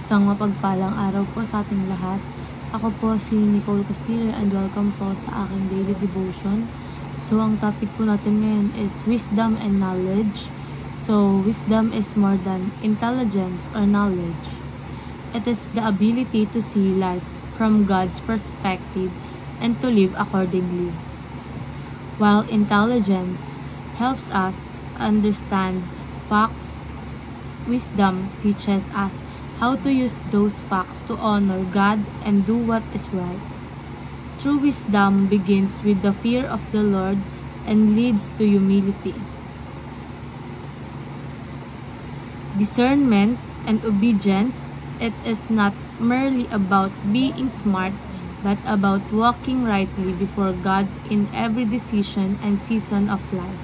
Isang mapagpalang araw po sa ating lahat. Ako po si Nicole Castillo and welcome po sa aking daily devotion. So, ang topic po natin ngayon is wisdom and knowledge. So, wisdom is more than intelligence or knowledge. It is the ability to see life from God's perspective and to live accordingly. While intelligence helps us understand facts, wisdom teaches us how to use those facts to honor God and do what is right. True wisdom begins with the fear of the Lord and leads to humility, discernment, and obedience. It is not merely about being smart, but about walking rightly before God in every decision and season of life.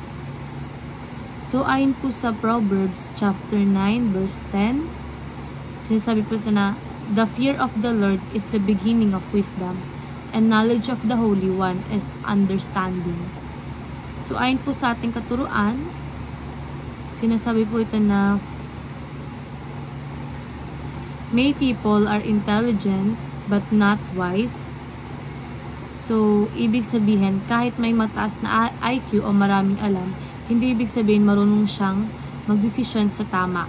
So, ayon po sa Proverbs chapter 9 verse 10, sinasabi po ito na, the fear of the Lord is the beginning of wisdom, and knowledge of the Holy One is understanding. So, ayon po sa ating katuruan, sinasabi po ito na, may people are intelligent but not wise. So, ibig sabihin, kahit may mataas na IQ o maraming alam, hindi ibig sabihin marunong siyang magdesisyon sa tama.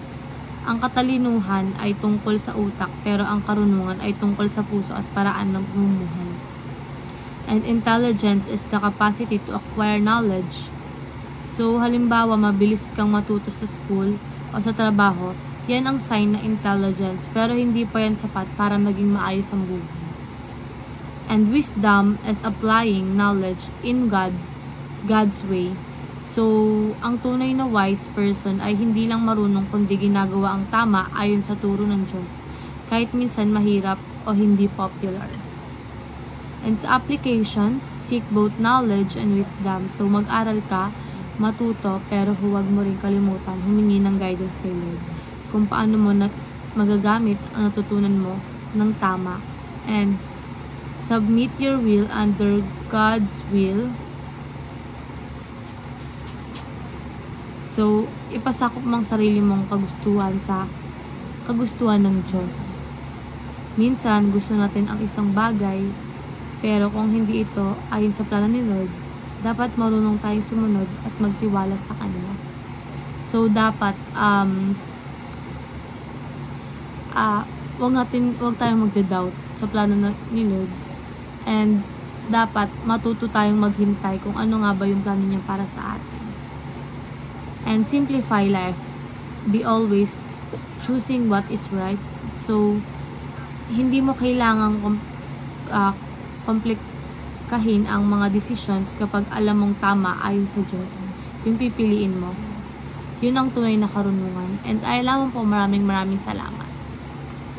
Ang katalinuhan ay tungkol sa utak, pero ang karunungan ay tungkol sa puso at paraan ng pamumuhay. And intelligence is the capacity to acquire knowledge. So, halimbawa, mabilis kang matuto sa school o sa trabaho, yan ang sign na intelligence, pero hindi pa yan sapat para maging maayos ang buhay. And wisdom is applying knowledge in God's way. So, ang tunay na wise person ay hindi lang marunong kundi ginagawa ang tama ayon sa turo ng Diyos, kahit minsan mahirap o hindi popular. And sa applications, seek both knowledge and wisdom. So, mag-aral ka, matuto, pero huwag mo rin kalimutan humingi ng guidance kay Lord kung paano mo magagamit ang natutunan mo ng tama. And submit your will under God's will. So, ipasakop mong sarili mong kagustuhan sa kagustuhan ng Diyos. Minsan, gusto natin ang isang bagay, pero kung hindi ito ayon sa plano ni Lord, dapat marunong tayong sumunod at magtiwala sa Kanya. So, dapat, huwag tayong magda-doubt sa plano ni Lord. And, dapat matuto tayong maghintay kung ano nga ba yung plano niya para sa atin. And simplify life. Be always choosing what is right. So, hindi mo kailangang komplikahin ang mga decisions kapag alam mong tama ayon sa Diyos. Yung pipiliin mo. Yun ang tunay na karunungan. And ay lamang po, maraming salamat.